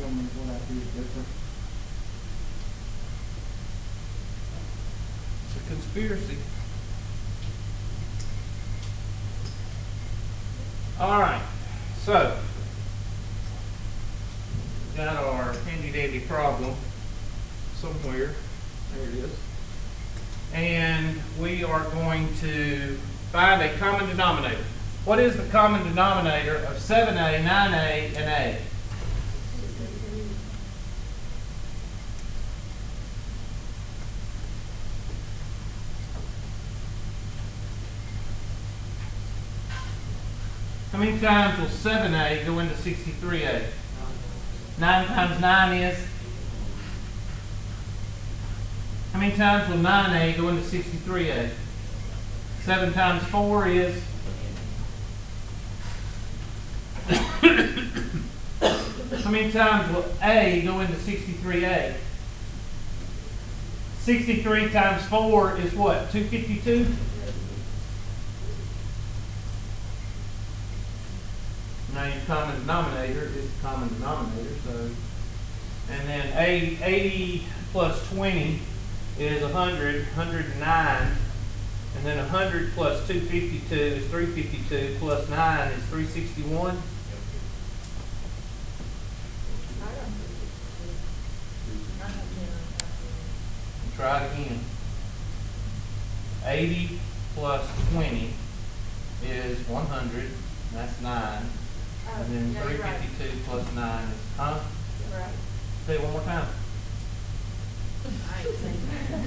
tell me what I did different. It's a conspiracy. All right, so got our handy dandy problem somewhere. There it is. And we are going to find a common denominator. What is the common denominator of 7a, 9a, and a? How many times will 7a go into 63a? 9 times 9 is? How many times will 9a go into 63a? 7 times 4 is? How many times will a go into 63a? 63 times 4 is what? 252? Now your common denominator is the common denominator, so, and then 80 plus 20 is 100, 109, and then 100 plus 252 is 352, plus 9 is 361. Try it again. 80 plus 20 is 100, that's 9. And then 352 plus 9 is, huh? Right. Say it one more time. I ain't saying that.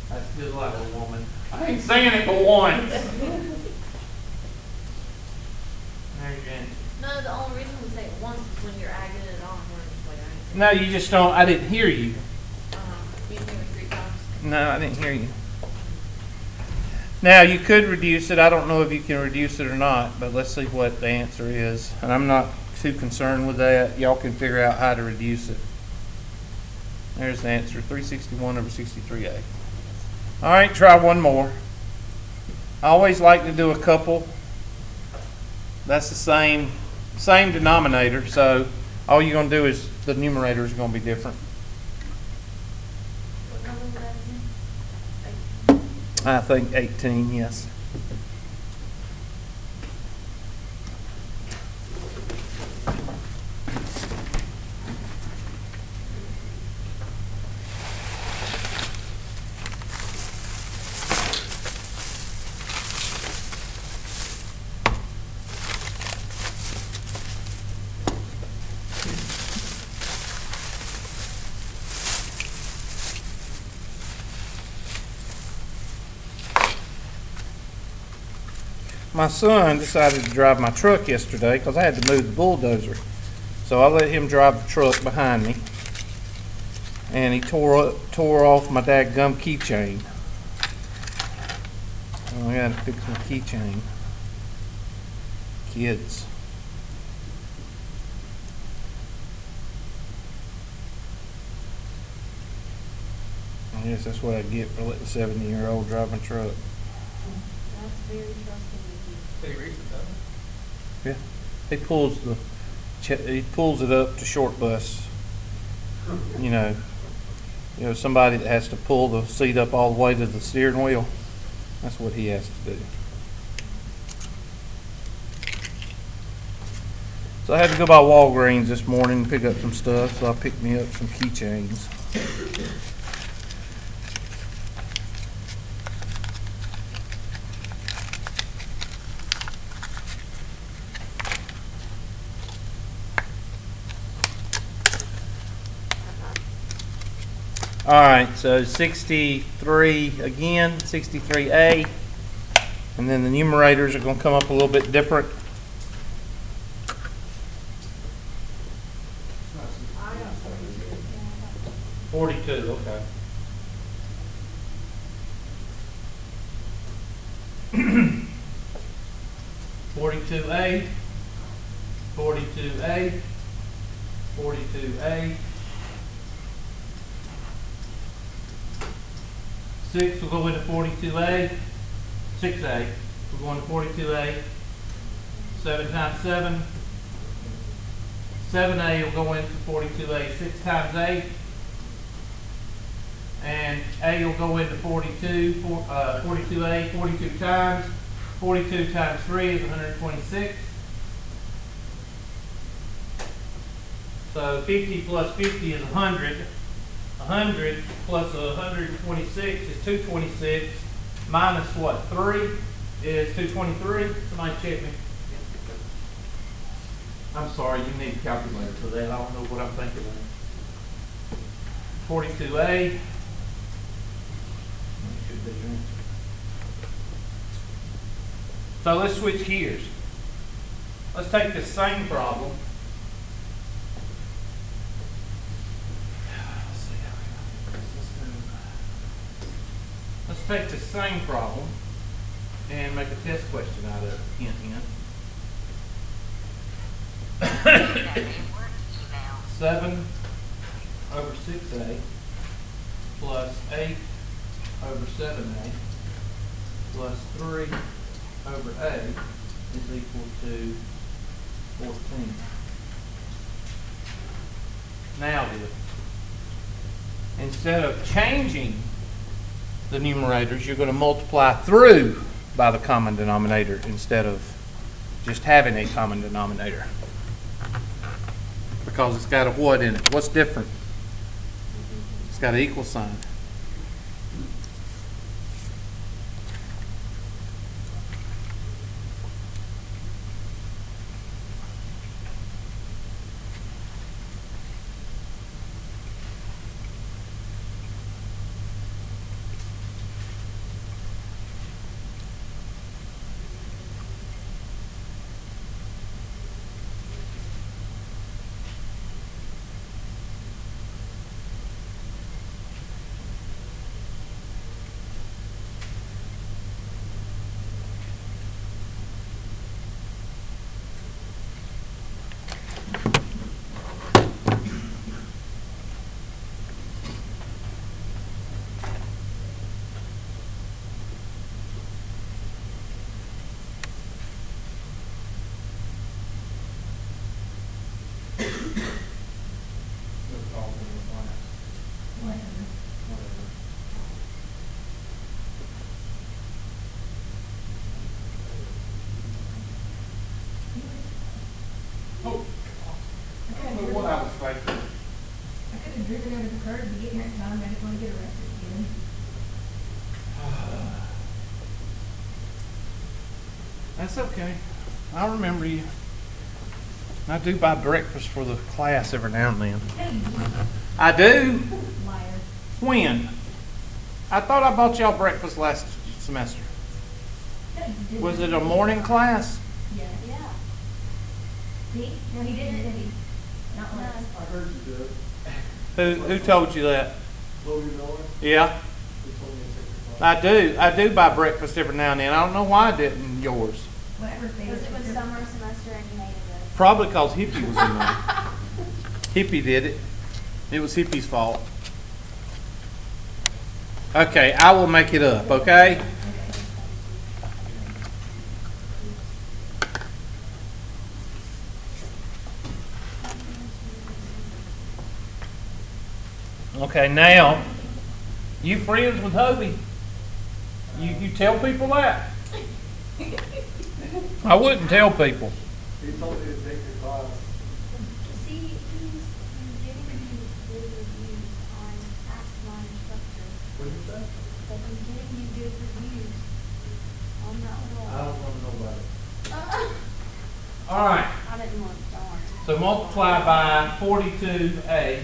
That's good luck, little woman. I ain't saying it but once. There's your answer. No, the only reason we say it once is when you're adding it on. We're just like, I ain't saying No, you just don't, I didn't hear you. You hear me 3 times. No, I didn't hear you. Now, you could reduce it. I don't know if you can reduce it or not, but let's see what the answer is. And I'm not too concerned with that. Y'all can figure out how to reduce it. There's the answer, 361 over 63a. All right, try one more. I always like to do a couple. That's the same denominator, so all you're going to do is the numerator is going to be different. What number was that again? I think 18, yes. My son decided to drive my truck yesterday because I had to move the bulldozer. So I let him drive the truck behind me. And he tore off my dadgum keychain. Oh, I gotta fix my keychain. Kids. I guess that's what I get for letting a 70-year-old drive my truck. That's very trusting of you. Pretty recent, though. Yeah, he pulls it up to short bus. You know, somebody that has to pull the seat up all the way to the steering wheel. That's what he has to do. So I had to go by Walgreens this morning and pick up some stuff. So I picked me up some keychains. All right, so 63 again, 63A, and then the numerators are going to come up a little bit different. I got 42, okay. (42A), 42A, 42A. 6 will go into 42A. 6A will go into 42A. 7 times 7. 7A will go into 42A. 6 times 8. And A will go into 42A 42 times. 42 times 3 is 126. So 50 plus 50 is 100. 100 plus 126 is 226. Minus what? 3 is 223. Somebody check me. I'm sorry, you need a calculator for that. I don't know what I'm thinking of. 42A. So let's switch gears. Let's take this same problem. Let's take the same problem and make a test question out of it. Hint, hint. 7 over 6A plus 8 over 7A plus 3 over A is equal to 14. Now then, instead of changing the numerators, you're going to multiply through by the common denominator instead of just having a common denominator. Because it's got a what in it? What's different? It's got an equal sign. Oh, I don't know what I was thinking. I could have driven over the curb to get here in time. I didn't want to get arrested again. That's okay. I'll remember you. I do buy breakfast for the class every now and then. Hey, I do? liar. When? I thought I bought y'all breakfast last semester. No, you didn't. Was it a morning class? Yes. Yeah. See? No, he didn't, did he? Not once. I heard you did. Who told you that? Chloe Miller, Yeah, he told me to take your class. I do buy breakfast every now and then. I don't know why I didn't yours. Whatever Because it was summer semester and you hated it. Probably because Hippie was in there. Hippie did it. It was Hippie's fault. Okay, I will make it up, okay? Okay, now, you friends with Hobie? You tell people that? I wouldn't tell people. He told me to take your class. See, he's giving you good reviews on Ask My Instructor. What did you say? So he's giving you good reviews on that one. I don't want to know about it. All right. I didn't want, darn. So multiply by 42A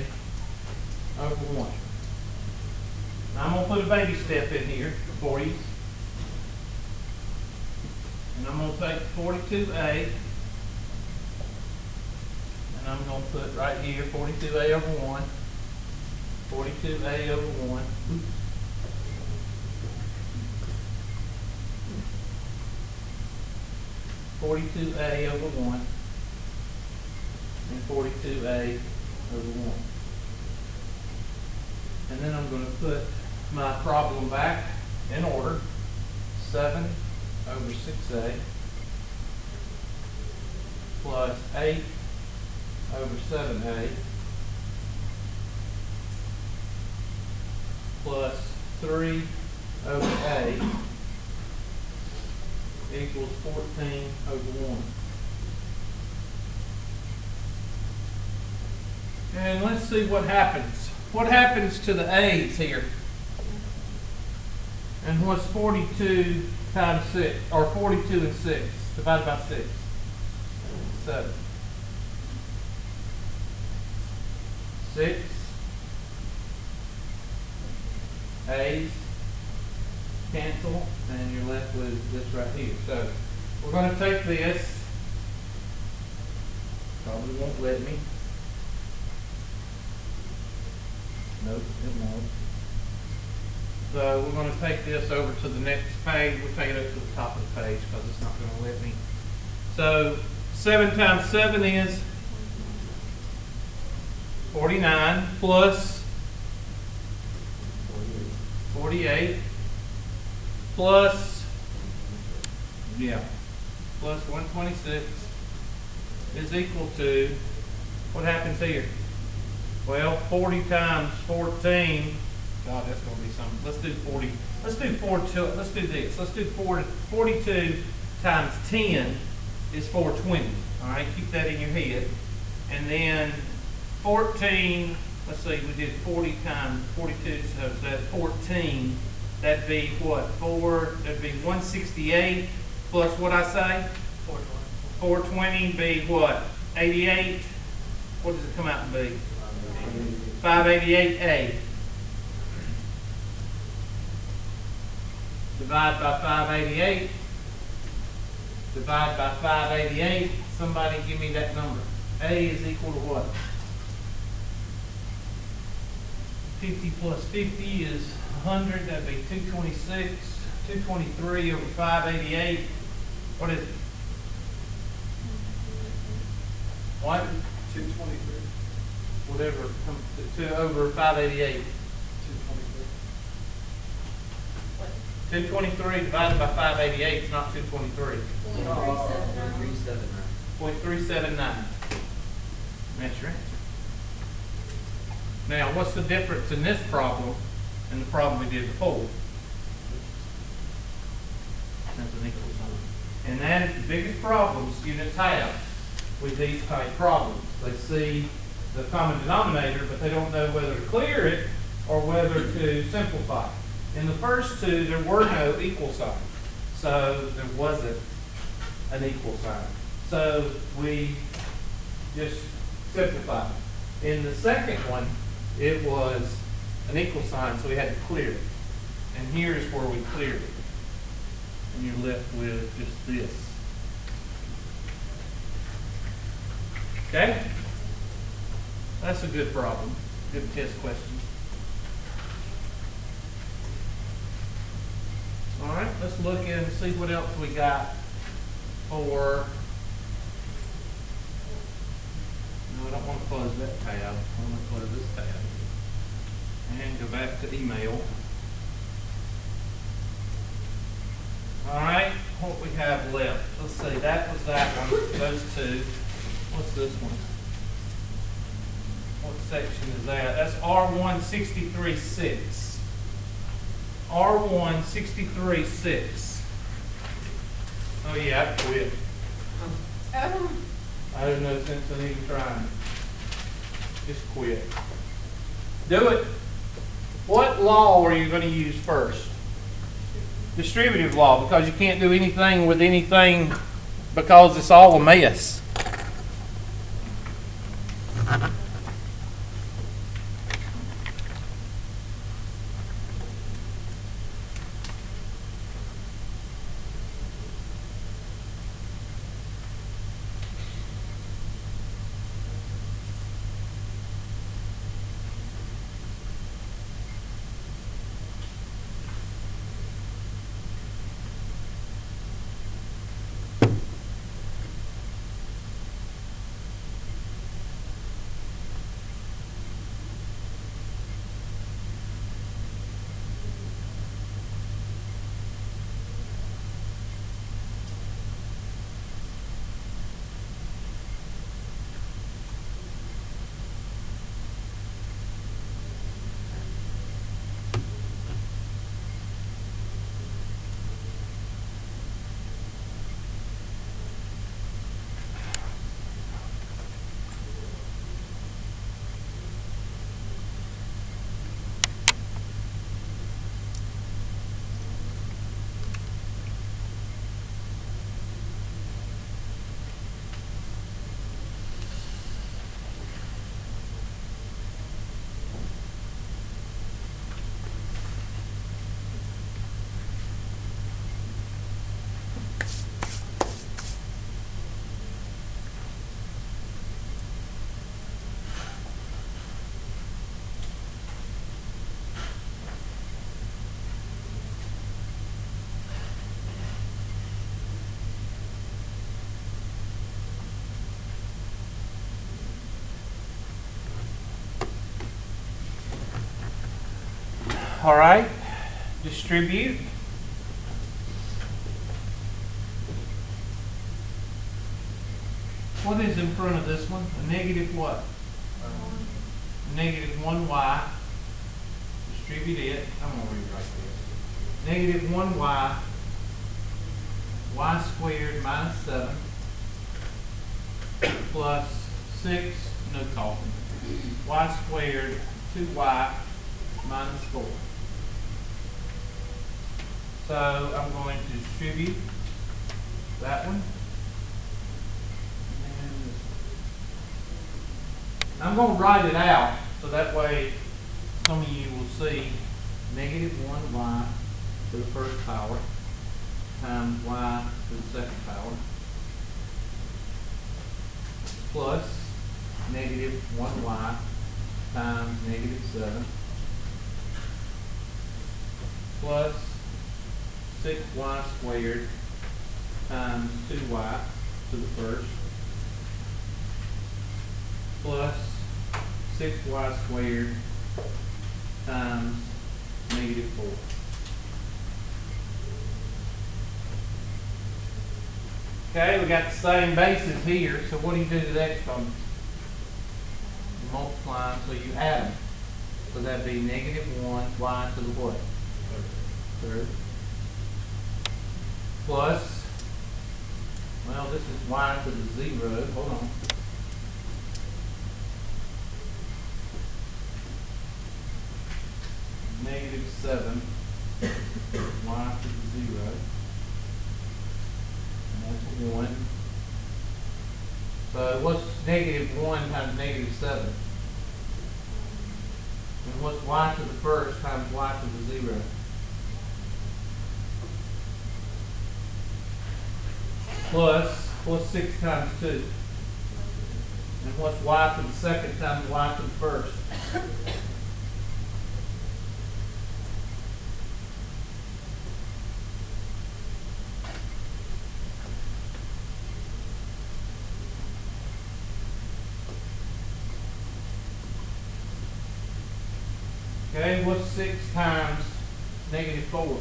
over 1. Now I'm going to put a baby step in here for you. And I'm going to take 42A. And I'm going to put right here 42A over 1. 42A over 1. 42A over 1. And 42A over 1. And then I'm going to put my problem back in order. 7 over 6A plus 8 over 7A plus 3 over A equals 14 over 1. And let's see what happens. What happens to the A's here? And what's 42 times 6, or 42 and 6, divided by 6? 7. 6 A's cancel, and you're left with this right here. So we're going to take this. Probably won't let me. Nope, it won't. So we're going to take this over to the next page. We'll take it up to the top of the page because it's not going to let me. So 7 times 7 is 49 plus 48 plus, plus 126 is equal to, what happens here? Well, 40 times 14, God, that's going to be something. Let's do 40. Let's do 4. Let's do this. Let's do 42 times 10 is 420. All right, keep that in your head. And then 14, let's see, we did 40 times 42, so that's 14. That'd be what? That'd be 168 plus what I say? 420 be what? 88. What does it come out to be? 588A. Divide by 588. Divide by 588. Somebody give me that number. A is equal to what? 50 plus 50 is 100. That'd be 226. 223 over 588. What is it? What? 223. Whatever. 2 over 588. 223 divided by 588 is not 223. 0.379. That's your answer. Now, what's the difference in this problem and the problem we did before? That's an equal sign. And that is the biggest problems students have with these type problems. They see the common denominator, but they don't know whether to clear it or whether to simplify. In the first two, there were no equal signs. So there wasn't an equal sign. So we just simplified it. In the second one, it was an equal sign, so we had to clear it. And here's where we cleared it. And you're left with just this. Okay? That's a good problem. Good test question. All right, let's look and see what else we got for. No, I don't want to close that tab. I want to close this tab. And go back to email. All right, what we have left. Let's see, that was that one, those two. What's this one? What section is that? That's R163.6. R163.6. Oh yeah, I quit. I have no sense in even trying. Just quit. Do it. What law are you going to use first? Distributive law, because you can't do anything with anything because it's all a mess. All right, distribute. What is in front of this one? A negative what? Negative 1y. Distribute it. I'm going to rewrite this. Negative 1y. Y squared minus 7. Plus 6, no talking. Y squared 2y minus 4. So I'm going to distribute that one. And I'm going to write it out so that way some of you will see negative 1y to the first power times y to the second power plus negative 1y times negative 7 plus 6y squared times 2y to the first plus 6y squared times negative 4. Okay, we got the same bases here, so what do you do to the exponents? You multiply them, so you add them. So that'd be negative 1y to the what? Third. Plus, well, this is y to the 0. Hold on. Negative 7 y to the 0. And that's 1. So what's negative 1 times negative 7? And what's y to the first times y to the 0? Plus, what's 6 times 2? And what's y to the second times y to the first? Okay, what's 6 times negative 4?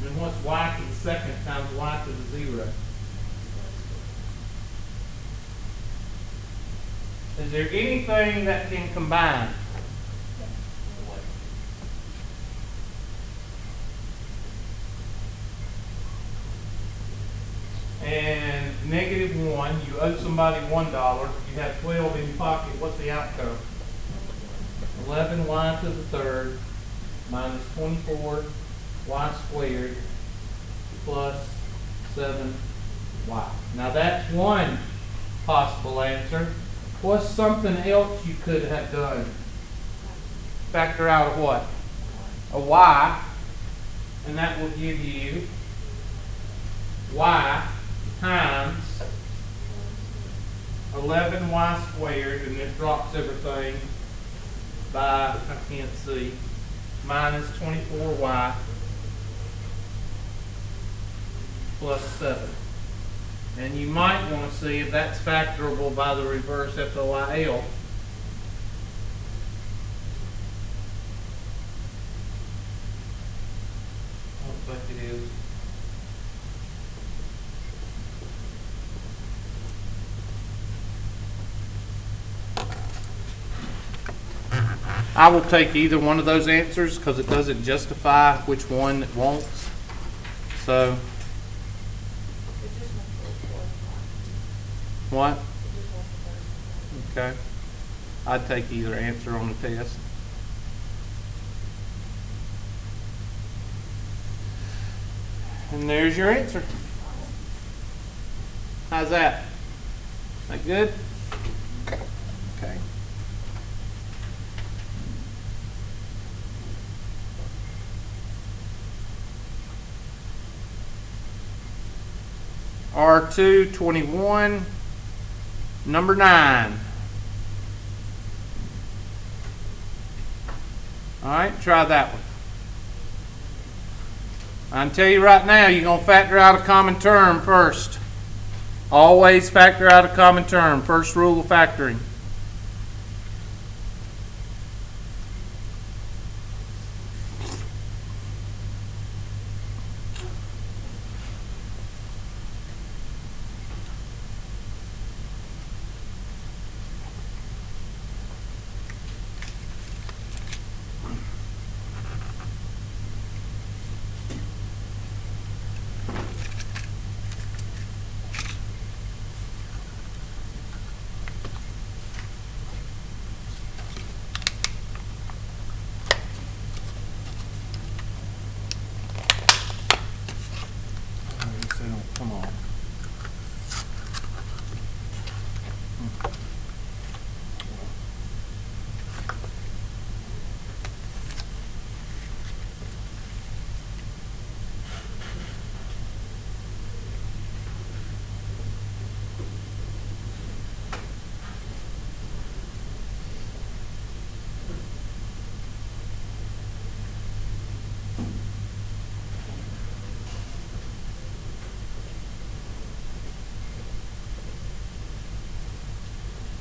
And what's y to the second times y to the 0? Is there anything that can combine? And negative 1, you owe somebody $1, you have 12 in your pocket, what's the outcome? 11y to the third minus 24 y squared plus 7y. Now that's one possible answer. What's something else you could have done? Factor out a what? A y, and that will give you y times 11y squared, and it drops everything by, I can't see, minus 24y plus 7. And you might want to see if that's factorable by the reverse FOIL. I don't think it is. I will take either one of those answers because it doesn't justify which one it won't. So, what? Okay. I'd take either answer on the test. And there's your answer. How's that? That good? Okay. R221, number 9. All right, try that one. I can tell you right now, you're going to factor out a common term first. Always factor out a common term. First rule of factoring.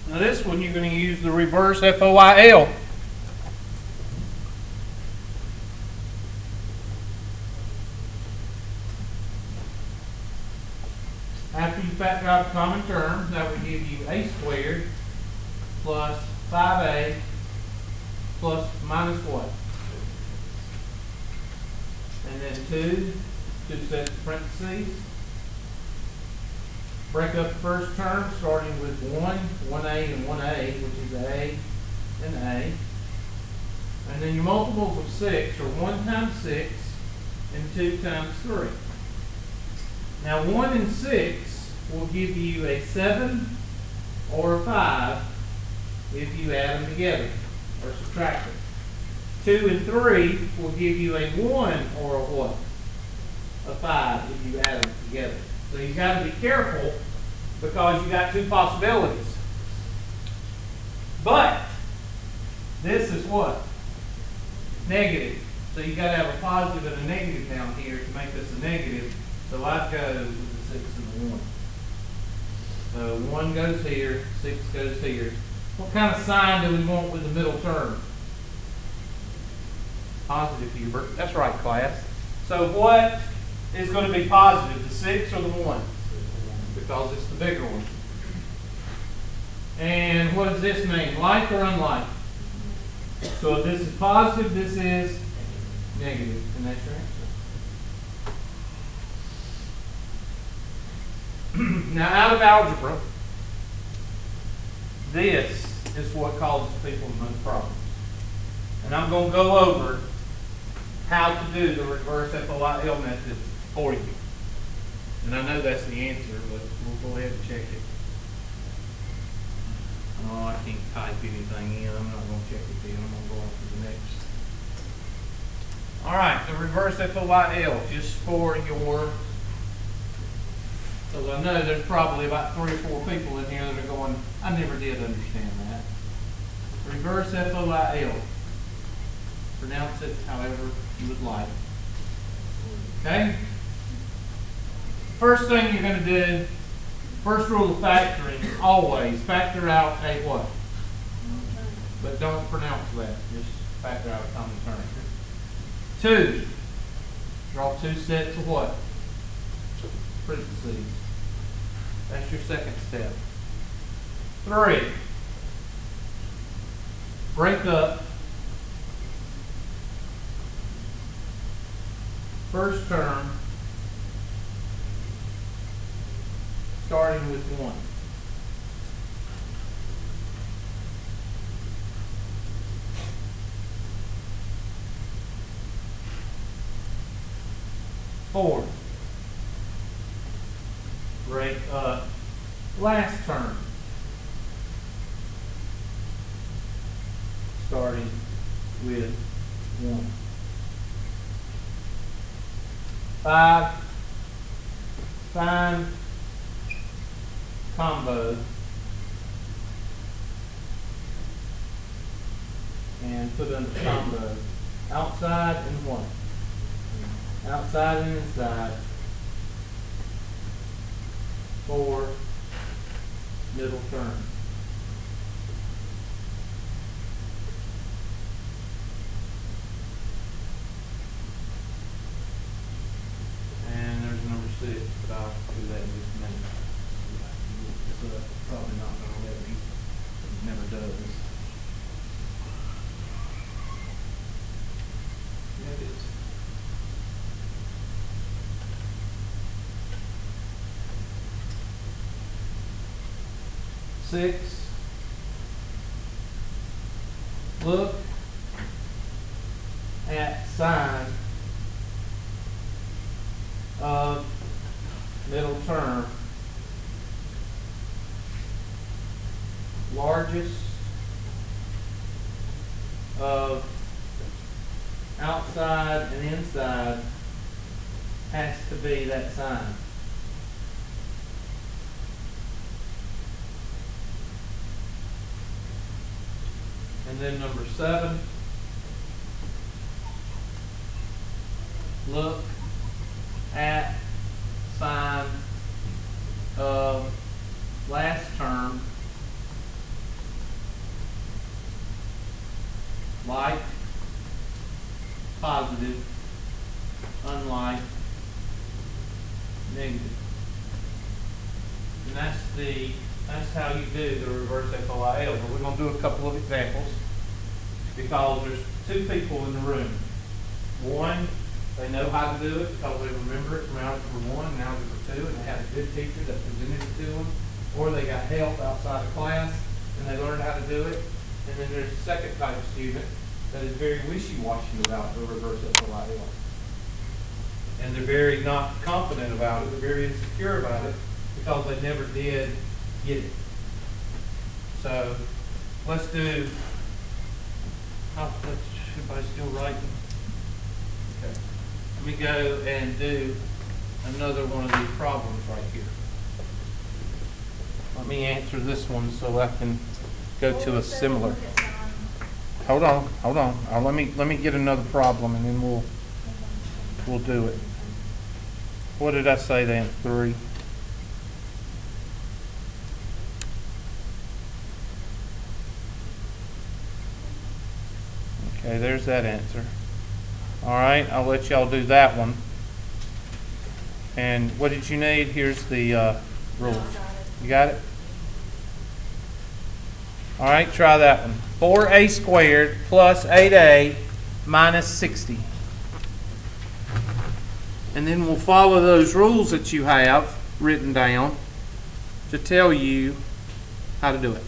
Now this one you're going to use the reverse FOIL. After you factor out the common terms, that would give you a squared plus 5a plus minus what? And then two sets of parentheses. Break up the first term starting with 1a and 1a, which is a and a. And then your multiples of 6 are 1 times 6 and 2 times 3. Now 1 and 6 will give you a 7 or a 5 if you add them together or subtract them. 2 and 3 will give you a 1 or a what? A 5 if you add them together. So you got to be careful because you got two possibilities. But this is what? Negative. So you got to have a positive and a negative down here to make this a negative. So I'd go with the 6 and the 1. So 1 goes here, 6 goes here. What kind of sign do we want with the middle term? Positive, Hubert. That's right, class. So what is going to be positive, the 6 or the 1? Because it's the bigger one. And what does this mean? Like or unlike? So if this is positive, this is negative. And that's your answer. Now, out of algebra, this is what causes people the most problems. And I'm going to go over how to do the reverse FOIL method for you. And I know that's the answer, but we'll go ahead and check it. Oh, I can't type anything in. I'm not going to check it then. I'm going to go on to the next. All right, the reverse FOIL, just for your, because I know there's probably about 3 or 4 people in here that are going, I never did understand that. Reverse FOIL. Pronounce it however you would like. Okay? First thing you're going to do, first rule of factoring, always factor out a what? But don't pronounce that. Just factor out a common term. 2. Draw 2 sets of what? Parentheses. That's your second step. 3. Break up first term starting with 1. Four. Break up last term starting with 1. 5. Find combo and put under combo outside and 1. Outside and inside. 4 middle term. And there's number 6, but I'll do that in just a minute. It's probably not going to let me. It never does. Yeah, it is. Six. Look at sign of middle term. Largest of outside and inside has to be that sign. And then number 7, look at sign of last term positive, unlike negative. And that's how you do the reverse FOIL. But we're going to do a couple of examples because there's two people in the room. One, they know how to do it because they remember it from algebra 1 and algebra 2, and they had a good teacher that presented it to them, or they got help outside of class and they learned how to do it. And then there's a second type of student that is very wishy-washy about the reverse FOIL. And they're very not confident about it, they're very insecure about it because they never did get it. So let's do, everybody still writing? Okay. Let me go and do another one of these problems right here. Let me answer this one so I can go to a similar. Hold on. Let me get another problem and then we'll do it. What did I say then? 3. Okay, there's that answer. All right, I'll let y'all do that one. And what did you need? Here's the rules. You got it? All right, try that one. 4a squared plus 8a minus 60. And then we'll follow those rules that you have written down to tell you how to do it.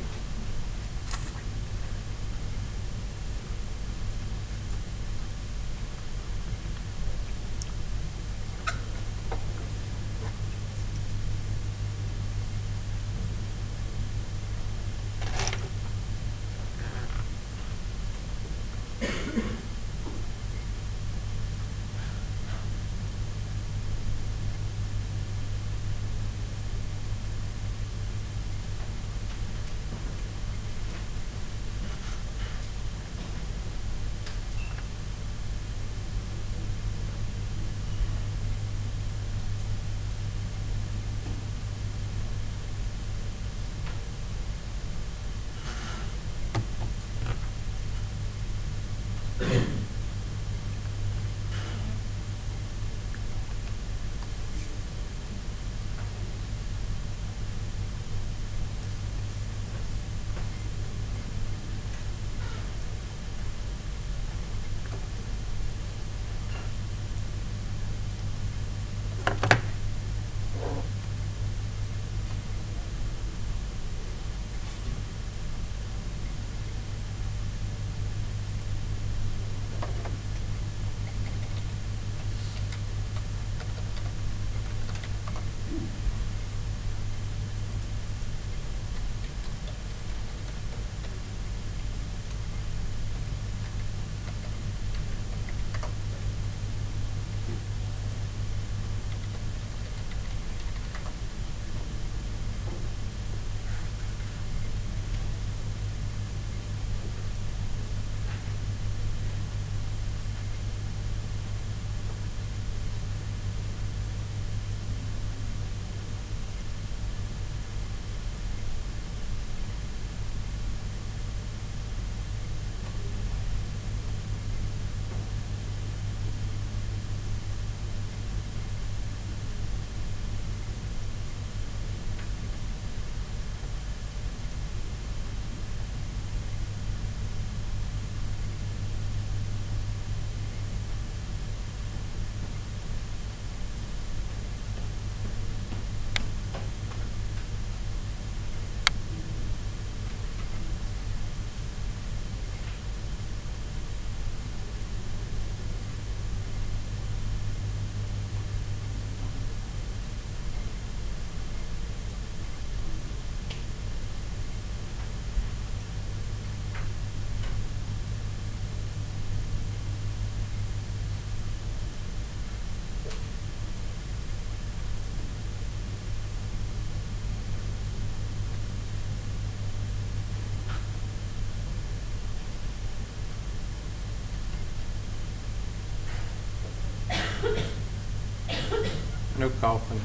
No coughing.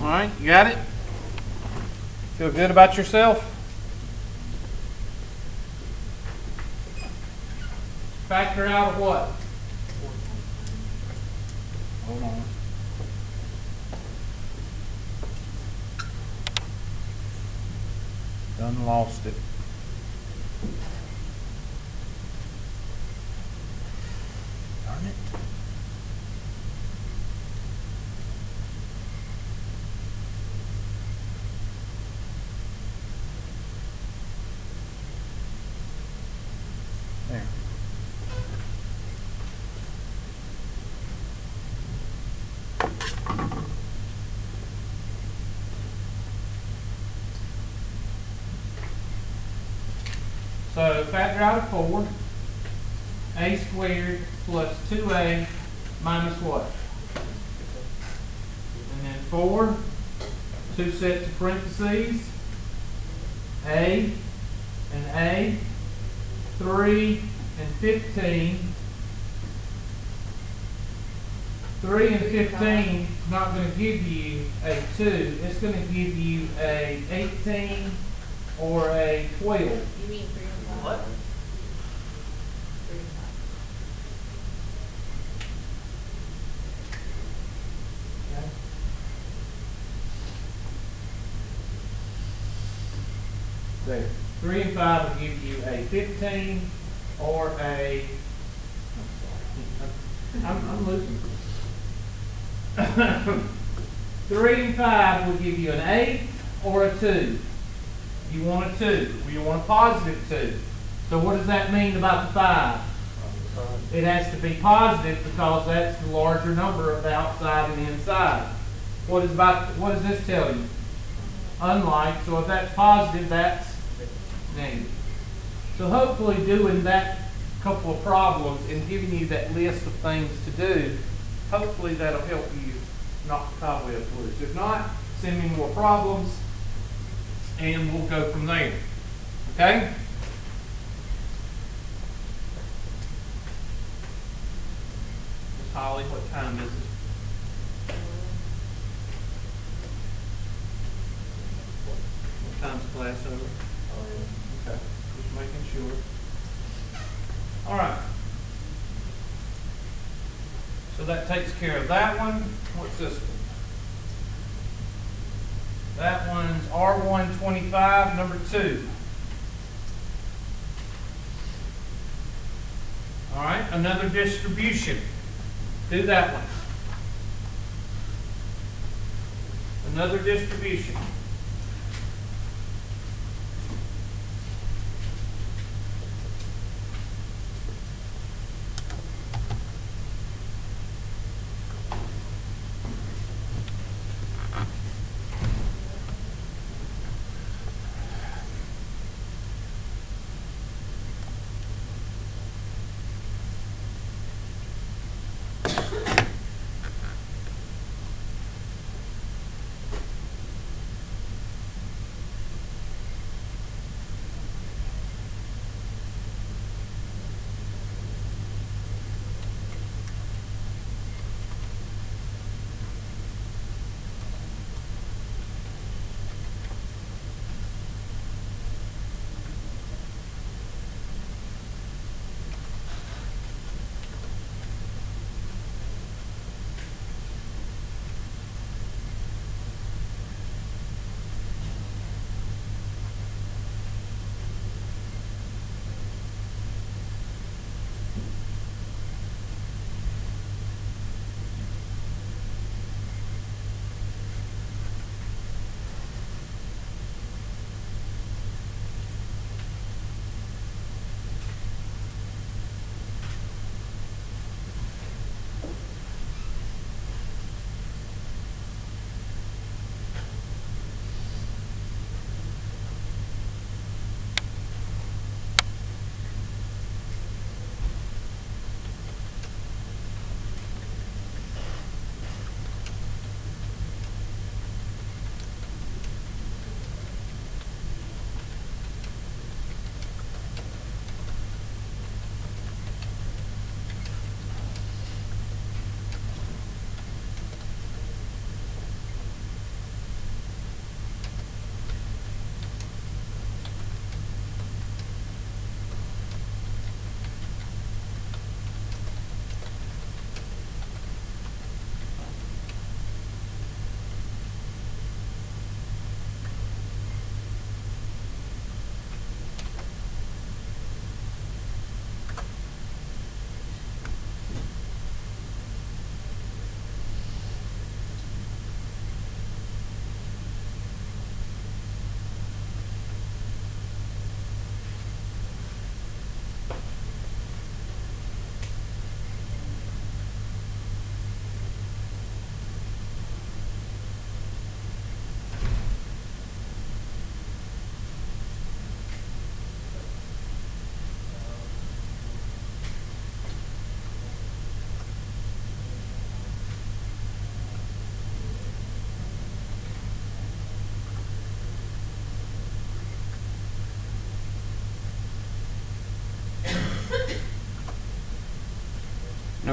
All right, you got it? Feel good about yourself? Factor out of what? Hold on. Done lost it. Darn it. There. So factor out of 4, a squared plus 2a minus what? And then 4, 2 sets of parentheses, a and a, 3 and 15. 3 and 15 is not going to give you a 2. It's going to give you a 18 or a 12. You mean 3 and 5? What? 3 and 5. There. 3 and 5 will give you a 15 or a. I'm losing. 3 and 5 will give you an 8 or a 2. You want a 2. You want a positive 2. So what does that mean about the 5? It has to be positive because that's the larger number of the outside and the inside. What does this tell you? Unlike, so if that's positive, that's negative. So hopefully doing that couple of problems and giving you that list of things to do, hopefully that'll help you knock the cobwebs loose. If not, send me more problems and we'll go from there. Okay? Miss Holly, what time is it? What time's class over? Okay, just making sure. All right. So that takes care of that one. What's this one? That one's R125, number 2. All right, another distribution. Do that one. Another distribution.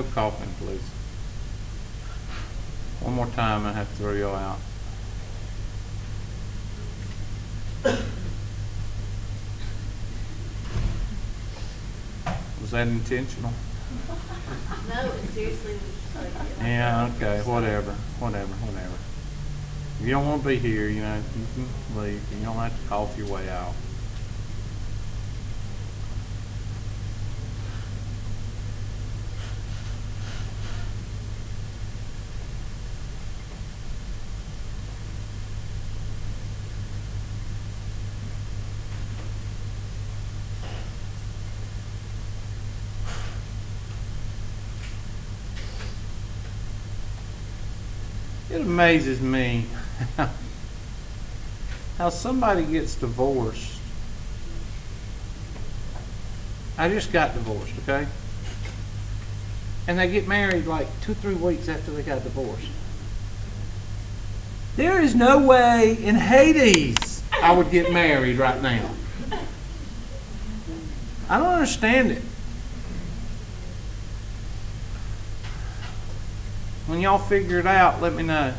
No coughing, please. One more time, I have to throw y'all out. Was that intentional? No, it seriously was like. Yeah, okay, whatever. If you don't want to be here, you know, you can leave. You don't have to cough your way out. It amazes me how somebody gets divorced. I just got divorced, okay? And they get married like 2-3 weeks after they got divorced. There is no way in Hades I would get married right now. I don't understand it. When y'all figure it out, let me know.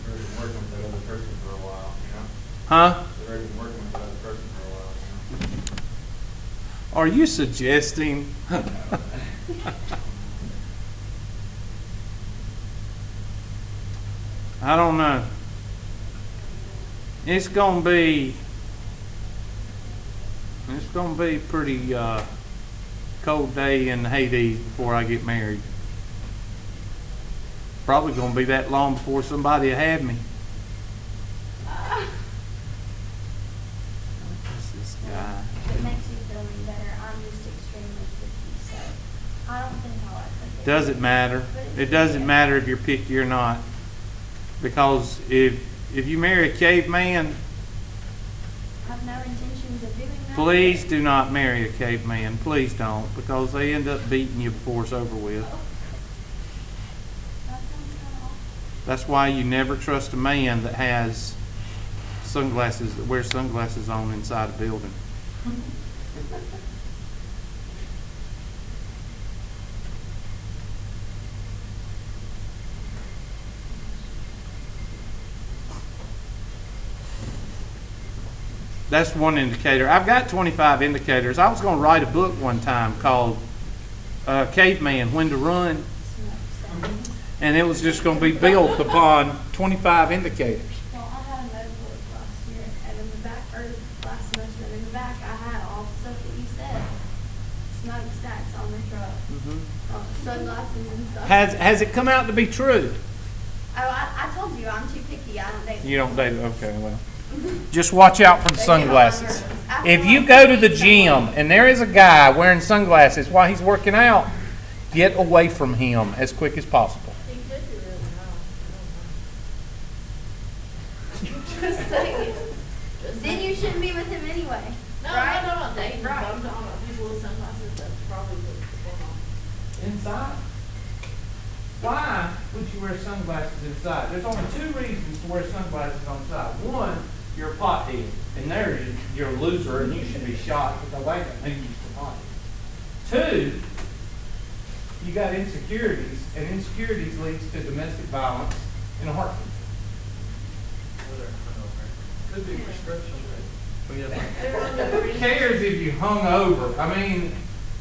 They're already working with that other person for a while, you know? Huh? They're already working with that other person for a while, you know? Are you suggesting? I don't know. It's gonna be a pretty cold day in Hades before I get married. Probably gonna be that long before somebody will have me. What's this guy? If it makes you feel any better, I'm just extremely picky, so I don't think I'll ever get Doesn't matter. It doesn't matter if you're picky or not. Because if you marry a caveman, I have no intentions of doing that. please do not marry a caveman. Please don't, because they end up beating you before it's over with. That sounds kind of awful. That's why you never trust a man that has sunglasses, that wears sunglasses on inside a building. That's one indicator. I've got 25 indicators. I was going to write a book one time called Caveman, When to Run. And it was just going to be built upon 25 indicators. Well, I had a notebook last year, and in the back, or last semester, and in the back, I had all the stuff that you said. Smokestacks on the truck, sunglasses and stuff. Has it come out to be true? Oh, I told you, I'm too picky. I don't date. You don't date, okay, well. Just watch out for the They get on my sunglasses. nerves. I If feel you like go they to the need gym someone- and there is a guy wearing sunglasses while he's working out, get away from him as quick as possible. He could be really nice. Just saying. Then you shouldn't be with him anyway. No, right? I'm not dating, but Right. I'm talking about people with sunglasses. That's probably what's going on. Inside? Why would you wear sunglasses inside? There's only two reasons to wear sunglasses on side. One, you're a pothead, and there you're a loser, and you should be shot because I got me used to pothead. Two, you got insecurities, and insecurities leads to domestic violence and a heart condition. Could be prescription. Who cares if you hung over? I mean,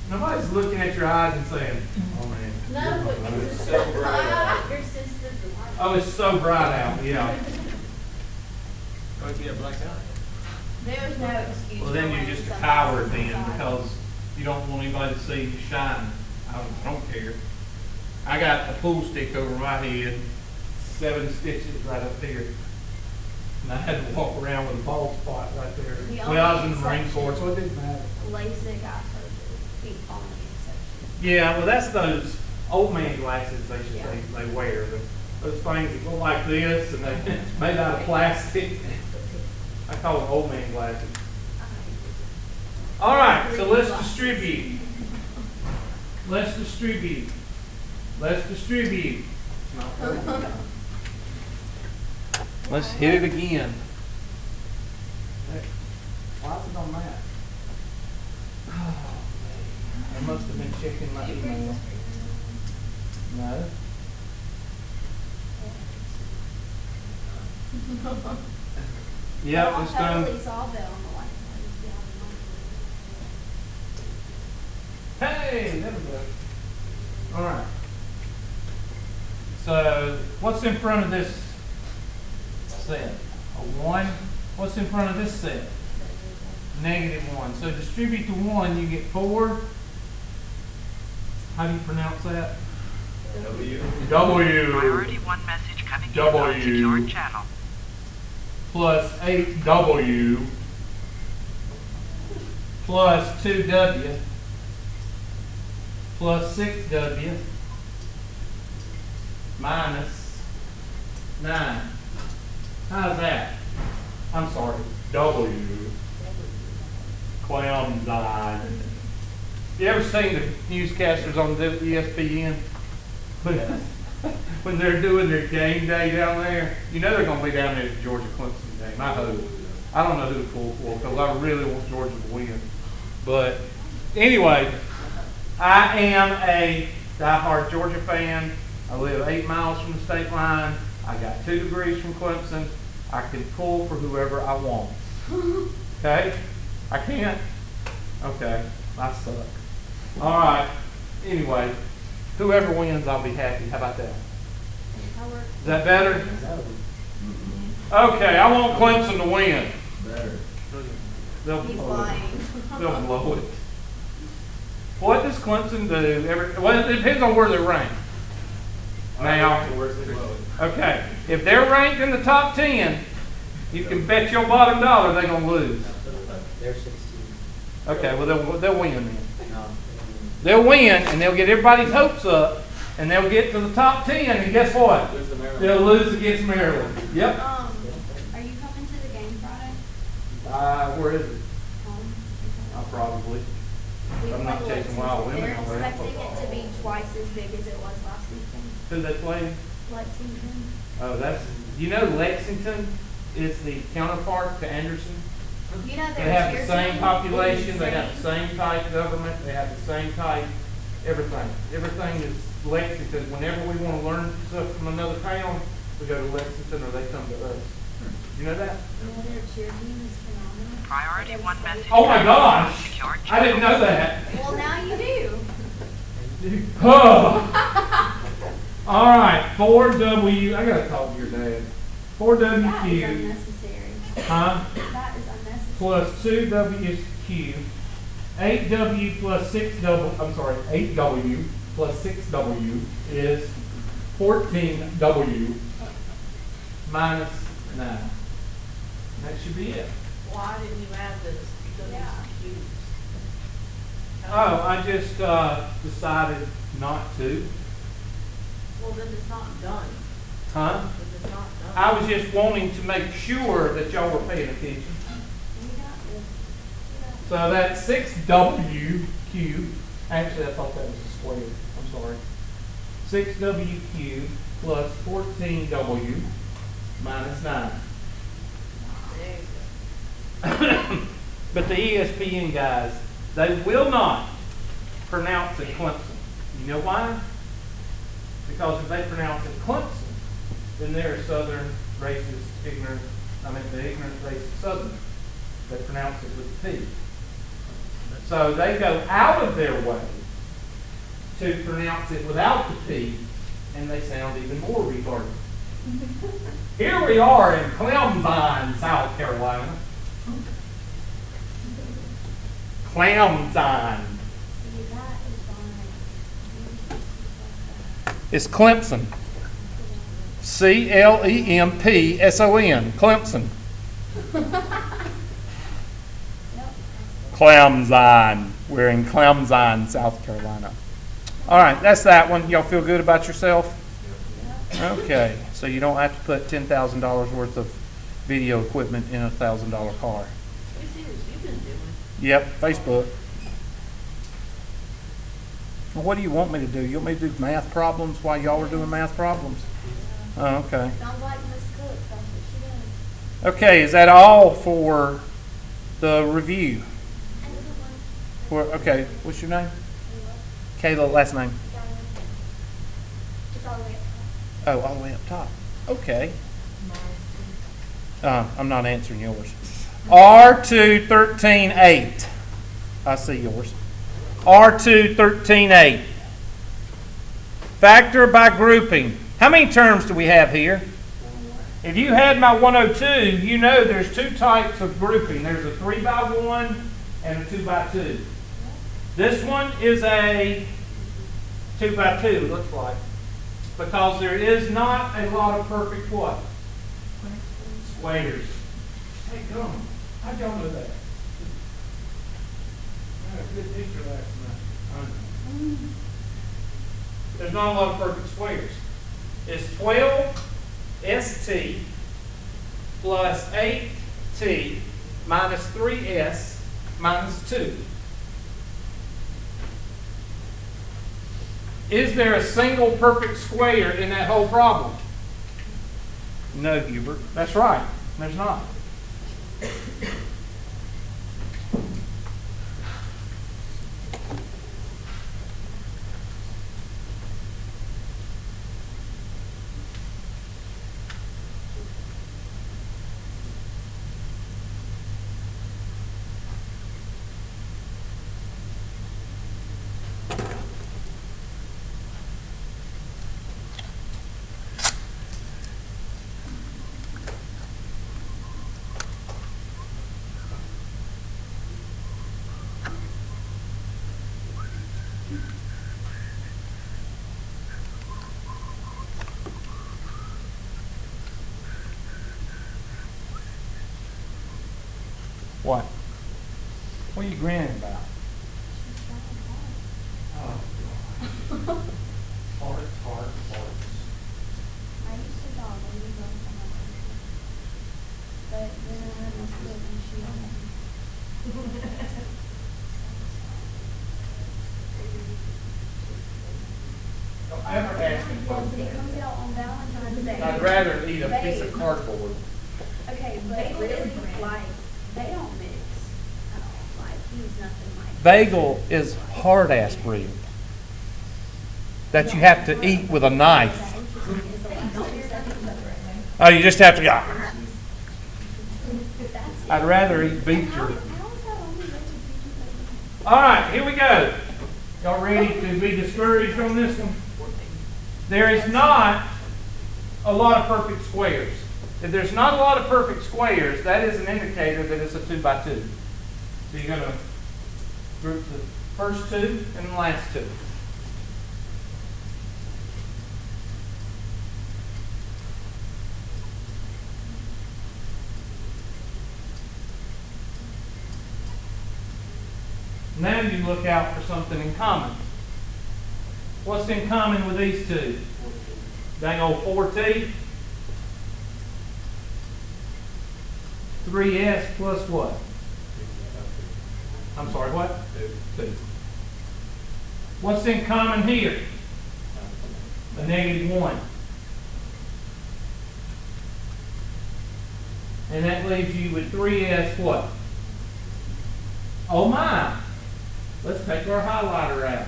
nobody's looking at your eyes and saying, "Oh man." No, but you're it's so bright. You're sensitive to light. Oh, it's so bright out. Yeah. Might be a black eye. There's no excuse. Well, then for you're wearing just a sunglasses coward then, inside. because you don't want anybody to see you shine. I don't care. I got a pool stick over my head, 7 stitches right up there. And I had to walk around with a bald spot right there. The Well, I was in only the Marine exception- Corps, so it didn't matter. LASIK eye surgery, the only exception. Yeah, well, that's those old man glasses Yeah. they wear. Those things that look like this, and they made out of plastic. I call them old man glasses. All right, so let's distribute. Let's distribute. Let's distribute. Let's hit it again. Why is it on that? I must have been checking my email. No. Yep, it's done. Totally saw Bill on the white. Hey, there we go. All right. So, what's in front of this set? A 1. What's in front of this set? -1. So distribute to 1, you get 4. How do you pronounce that? W. W. Priority 1 message coming in W. on secured channel. Plus 8W plus 2W plus 6W minus 9. How's that? I'm sorry. W. Clemson. You ever seen the newscasters on ESPN? When they're doing their game day down there, you know they're going to be down there at the Georgia Clemson game. I hope. I don't know who to pull for because I really want Georgia to win. But anyway, I am a diehard Georgia fan. I live 8 miles from the state line. I got 2 degrees from Clemson. I can pull for whoever I want. Okay? I can't? Okay. I suck. All right. Anyway, whoever wins, I'll be happy. How about that? Is that better? Okay, I want Clemson to win. Better. They'll He's blow lying. it. They'll blow it. What does Clemson do? Well, it depends on where they're ranked. Now, okay, if they're ranked in the top 10, you can bet your bottom dollar they're going to lose. They're 16. Okay, well, they'll win then. No. They'll win, and they'll get everybody's hopes up, and they'll get to the top 10, and guess what? They'll lose against Maryland. Yep. Are you coming to the game Friday? Where is it? Home? Probably. We I'm not play chasing Lexington. wild women They're over there. expecting it to be twice as big as it was last weekend. Who they playing? Lexington. Oh, Lexington is the counterpart to Anderson. You know They their have cheer the same team population, is they have the insane. same type government, they have the same type everything. Everything is Lexington. Whenever we want to learn stuff from another town, we go to Lexington or they come to us. You know that? You know their cheer team is phenomenal. Priority 1 message. Oh my coming in on gosh! secured I channel. didn't know that. Well, now you do. Oh. All right, 4W. I gotta talk to your dad. That is 4WQ, unnecessary. huh? That is unnecessary. Plus 2WQ, 8W plus 6W. I'm sorry, 8W plus 6W is 14W minus 9. That should be it. Why didn't you add this? Because Yeah. it's cute. Oh, I just decided not to. Well, then it's not done. Huh? Then it's not done. I was just wanting to make sure that y'all were paying attention. You got this. So that's 6W cubed. Actually, I thought that was a square. I'm sorry. 6W cubed plus 14W minus 9. There you go. But the ESPN guys, they will not pronounce it Clemson. You know why? Because if they pronounce it Clemson, then they're Southern, racist, ignorant, the ignorant racist Southerners. They pronounce it with a P. So they go out of their way to pronounce it without the P, and they sound even more retarded. Here we are in Clemson, South Carolina. Clemson. See, that is fine. It's Clemson. Clempson. Clemson. Yep. Clemson. We're in Clemson, South Carolina. All right, that's that one. Y'all feel good about yourself? Okay, so you don't have to put $10,000 worth of video equipment in a $1,000 car. It's yours. You've been doing. Yep, Facebook. Well, what do you want me to do? You want me to do math problems while y'all are doing math problems? Oh, okay. Sounds like Miss Cook. That's what she does. Okay, is that all for the review? And the one- Okay, what's your name? Kayla, last name? It's all the way up top. Oh, all the way up top. Okay. I'm not answering yours. R2 13 8. I see yours. R2 13 8. Factor by grouping. How many terms do we have here? If you had my 102, you know there's two types of grouping. There's a 3 by 1 and a 2 by 2. This one is a 2 by 2, it looks like. Because there is not a lot of perfect what? Squares. Hey, come on. How'd y'all know that? I had a good teacher last night. There's not a lot of perfect squares. It's 12 ST plus 8T minus 3S minus 2. Is there a single perfect square in that whole problem? No, Hubert. That's right. There's not. What? What are you grinning about? Oh, God. Hearts. I used to dog when we go to my country. But then I had my split and she Don't ever ask me for Yes, it comes out on Valentine's Day. I'd rather eat a piece of cardboard. Okay, but really, like, they don't mix at all. Like, he's nothing like. Bagel is hard-ass bread that you have to eat with a knife. Oh, you just have to go. I'd rather eat beef jerky. All right, here we go. Y'all ready to be discouraged on this one? There is not a lot of perfect squares. If there's not a lot of perfect squares, that is an indicator that it's a 2 by 2. So you're going to group the first two and the last two. Now you look out for something in common. What's in common with these two? Dang old 4T. 3S plus what? I'm sorry, what? 2. What's in common here? A -1. And that leaves you with 3S what? Oh my! Let's take our highlighter out.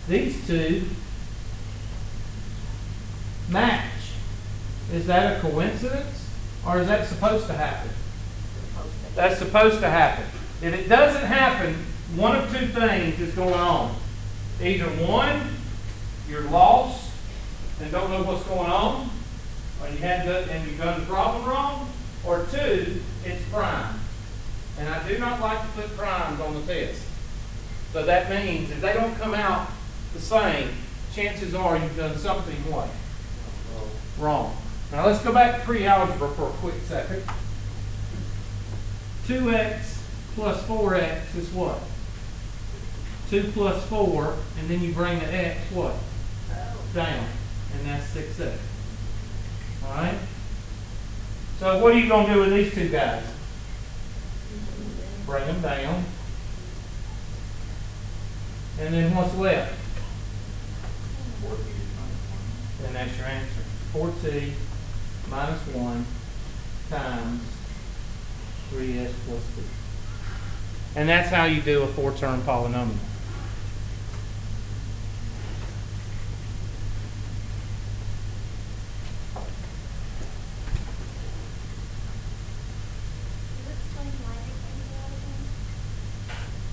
These two match. Is that a coincidence? Or is that supposed to happen? That's supposed to happen. If it doesn't happen, one of two things is going on. Either one, you're lost and don't know what's going on, or you've done the problem wrong, or two, it's prime. And I do not like to put primes on the test. So that means if they don't come out the same, chances are you've done something what? Wrong. Now let's go back to pre-algebra for a quick second. 2x plus 4x is what? 2 plus 4, and then you bring the x what? Down. And that's 6x. Alright? So what are you going to do with these two guys? Bring them down. And then what's left? And that's your answer. 4t minus 1 times 3s plus 2. And that's how you do a 4-term polynomial.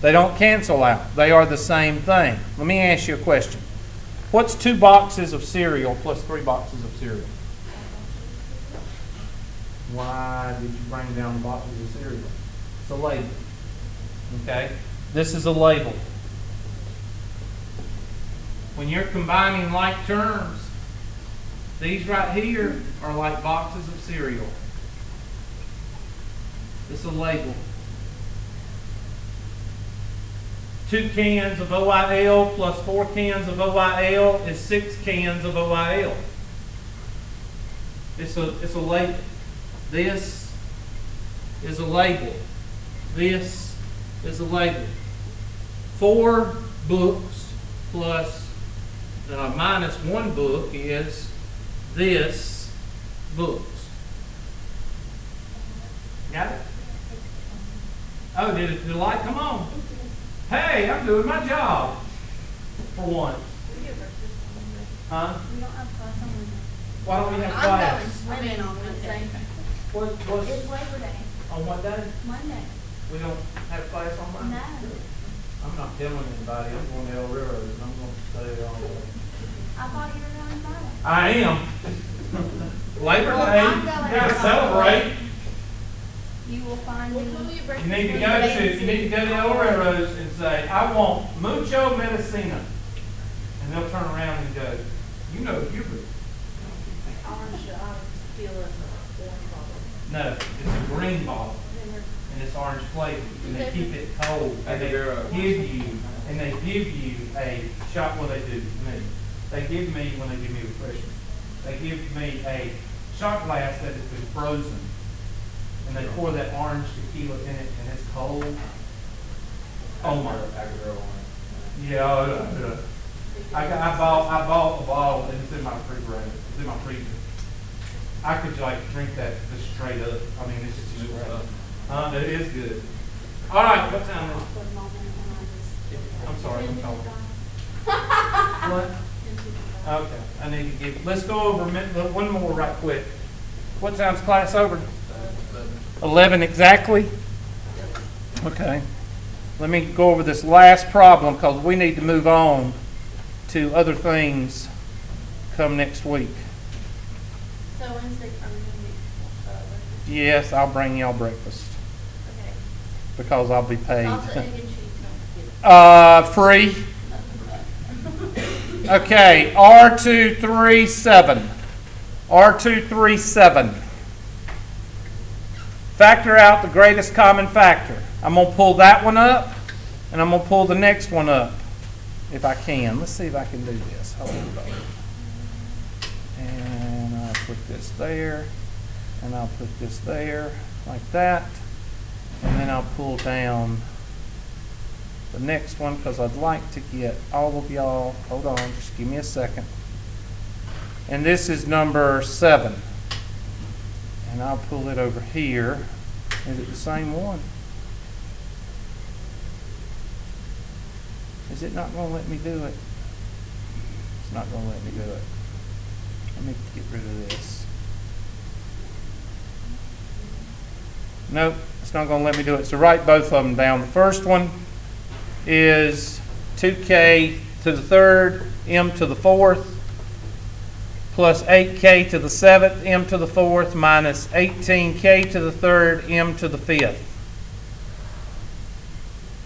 They don't cancel out. They are the same thing. Let me ask you a question. What's 2 boxes of cereal plus 3 boxes of cereal? Why did you bring down the boxes of cereal? It's a label. Okay? This is a label. When you're combining like terms, these right here are like boxes of cereal. It's a label. 2 cans of OIL plus 4 cans of OIL is 6 cans of OIL. It's a label. This is a label. This is a label. 4 books plus minus 1 book is this books. Got it? Oh, did the light come on? Hey, I'm doing my job for once. We get breakfast on Monday. Huh? We don't have class on Monday. Why don't we have I'm going class? swimming on Wednesday. What's It's Labor Day, on what day? Monday. We don't have class on Monday? No. I'm not telling anybody. I'm going to El River and I'm going to stay there all day. I thought you were going Friday. I am. Labor Well, Day, I'm you going gotta on celebrate. You will find Well, me. come get You breakfast. need to go to El River's and say, I want mucho medicina. And they'll turn around and go, you know Hubert. Orange, I feel it, orange bottle. No, it's a green bottle. Then they're- And it's orange flavored, and they keep it cold, and they give you a shot. What they do to me, they give me when they give me refreshment, they give me a shot glass that has been frozen, and they pour that orange tequila in it, and it's cold. Oh my! Yeah. I bought a bottle, and it's in my refrigerator. It's in my freezer. I could like drink that just straight up. I mean, it's just straight. It is good. All right, what time is it? For a moment and I'm sorry, I'm calling. I What? Okay, I need to give, let's go over one more right quick. What time's class over? 11 exactly? Okay. Let me go over this last problem because we need to move on to other things come next week. So Wednesday, I'm going to be, Yes, I'll bring y'all breakfast okay. because I'll be paid. Salsa, egg, and cheese, don't forget. Free. Okay, R237. R237. Factor out the greatest common factor. I'm going to pull that one up, and I'm going to pull the next one up, if I can. Let's see if I can do this. Hold on. And I'll put this there, and I'll put this there, like that. And then I'll pull down the next one, because I'd like to get all of y'all, hold on, just give me a second. And this is number 7. And I'll pull it over here. Is it the same one? Is it not going to let me do it? It's not going to let me do it. Let me get rid of this. Nope, it's not going to let me do it. So write both of them down. The first one is 2k to the 3rd, m to the 4th, plus 8k to the 7th, m to the 4th, minus 18k to the 3rd, m to the 5th.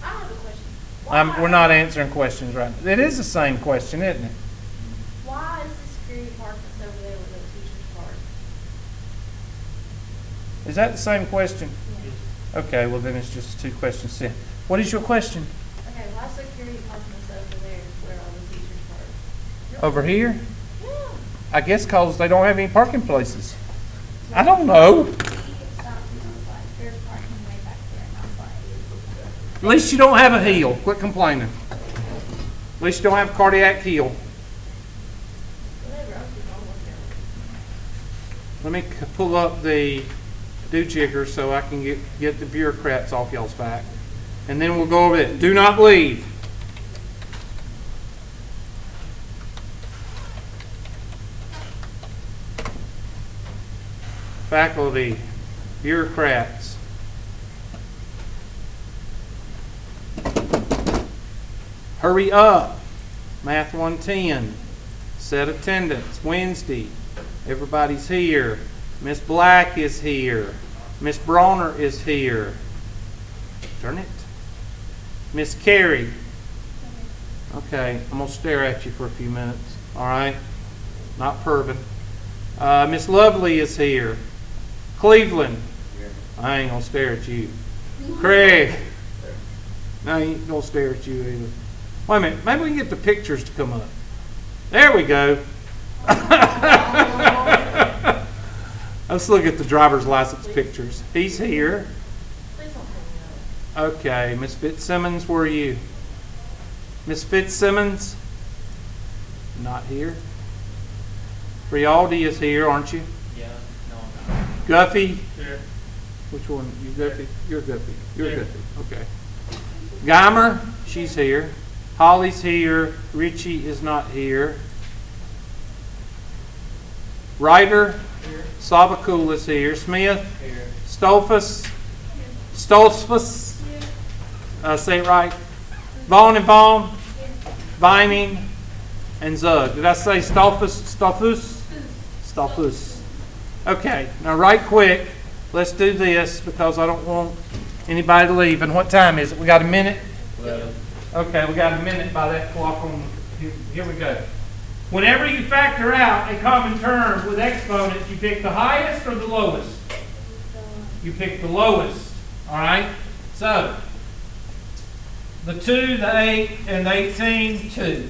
I have a question. We're not answering questions right now. It is the same question, isn't it? Why is the security department over there with the teacher's card? Is that the same question? Okay, well then it's just 2 questions then. What is your question? Okay, why security department over there where all the teacher's cards? Over here? Yeah. I guess because they don't have any parking places. I don't know. He stopped and I was like, there's parking way back there. And I was like, At least you don't have a heel. Quit complaining. At least you don't have a cardiac heel. Whatever, I was just on lookout. Let me pull up the do-jigger so I can get the bureaucrats off y'all's back. And then we'll go over it. Do not leave. Faculty, bureaucrats. Hurry up. Math 110. Set attendance. Wednesday. Everybody's here. Miss Black is here. Miss Bronner is here. Turn it. Miss Carey. Okay, I'm going to stare at you for a few minutes. All right? Not Pervin. Miss Lovely is here. Cleveland. I ain't going to stare at you. Craig. I ain't going to stare at you either. Wait a minute. Maybe we can get the pictures to come up. There we go. Let's look at the driver's license pictures. He's here. Please don't hang me up. Okay, Miss Fitzsimmons, where are you? Miss Fitzsimmons? Not here. Rialdi is here, aren't you? Yeah, no, I'm not. Guffey? Here. Which one? You Guffey? You're Guffey. You're Here. Guffey. Okay. Geimer? She's here. Holly's here. Richie is not here. Ryder? Here. Savakul is here. Smith? Here. Stolfus? Stolfus? Say it right. Vaughn and Vaughn? Vining? And Zug. Did I say Stolfus? Stolfus? Stolfus. Okay. Now right quick, let's do this because I don't want anybody to leave. And what time is it? We got a minute? 11. Okay, we got a minute by that clock on. Here we go. Whenever you factor out a common term with exponents, you pick the highest or the lowest? You pick the lowest. All right? So, the 2, the 8, and the 18, 2.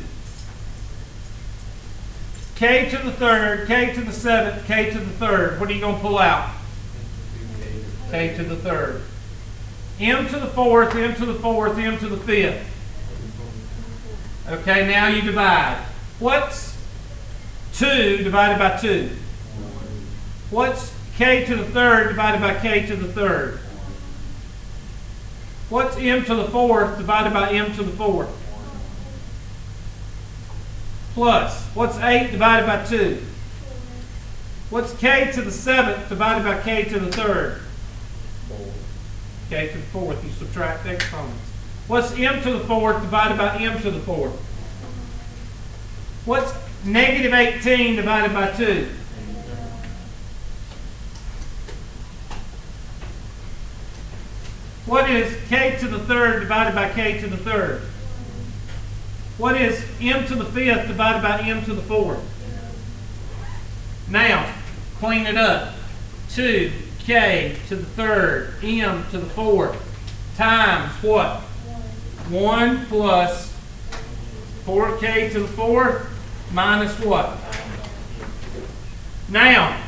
K to the third, K to the seventh, K to the third. What are you going to pull out? K to the third. M to the fourth, M to the fourth, M to the fifth. Okay, now you divide. What's 2 divided by 2? What's K to the third divided by K to the third? What's M to the fourth divided by M to the fourth? Plus, what's 8 divided by 2? What's K to the seventh divided by K to the third? K to the fourth. You subtract exponents. What's M to the fourth divided by M to the fourth? What's negative 18 divided by 2? What is K to the third divided by K to the third? What is M to the fifth divided by M to the fourth? Now, clean it up. 2K to the third, M to the fourth, times what? 1 plus 4K to the fourth minus what? Now,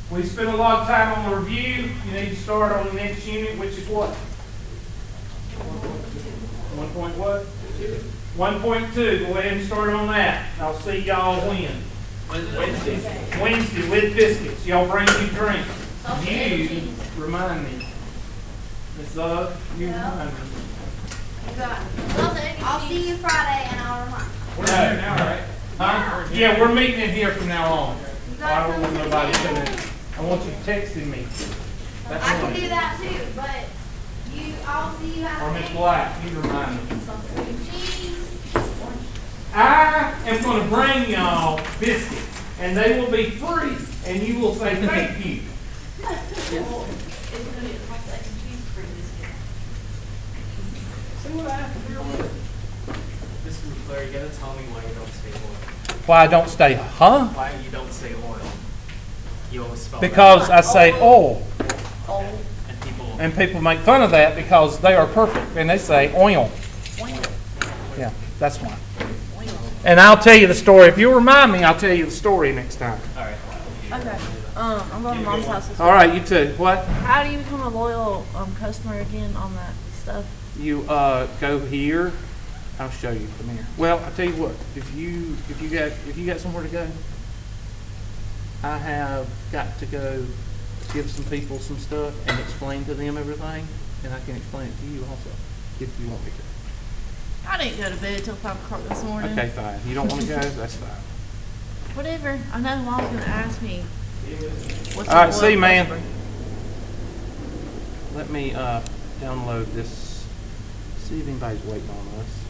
we spent a lot of time on the review. You need to start on the next unit, which is what? 1 point what? 1.2. Go ahead and start on that. I'll see y'all when? Wednesday with biscuits. Y'all bring me drinks. You remind me. Miss Zug, you remind me. I'll see you Friday and I'll remind you. We're there now, right? Huh? Yeah, we're meeting in here from now on. You I guys don't want come nobody see me. coming. I want you texting me. That's I can one. do that too, but I'll see you Or Miss after. Black, you remind me. Cheese. I am going to bring y'all biscuits, and they will be free, and you will say thank you. Well, it's gonna be a cost like cheese for biscuit. See what I have to deal with? Mr. McClure, you gotta tell me why you don't say oil. Why I don't stay, huh? Why you don't say oil? You always spell Because I say oil, Oh, and people. and people make fun of that because they are perfect, and they say oil. Yeah, that's why. And I'll tell you the story. If you'll remind me, I'll tell you the story next time. All right. okay. I'm going to mom's house this All right, you too. What? How do you become a loyal customer again on that stuff? You go here. I'll show you. Come here. Well, I tell you what. If you got somewhere to go, I have got to go give some people some stuff and explain to them everything, and I can explain it to you also if you want me to. I didn't go to bed till 5 o'clock this morning. Okay, fine. You don't want to go? That's fine. Whatever. I know Mom's going to ask me. What's All right, a see loyal you, man. customer? Let me download this. See if anybody's waiting on us.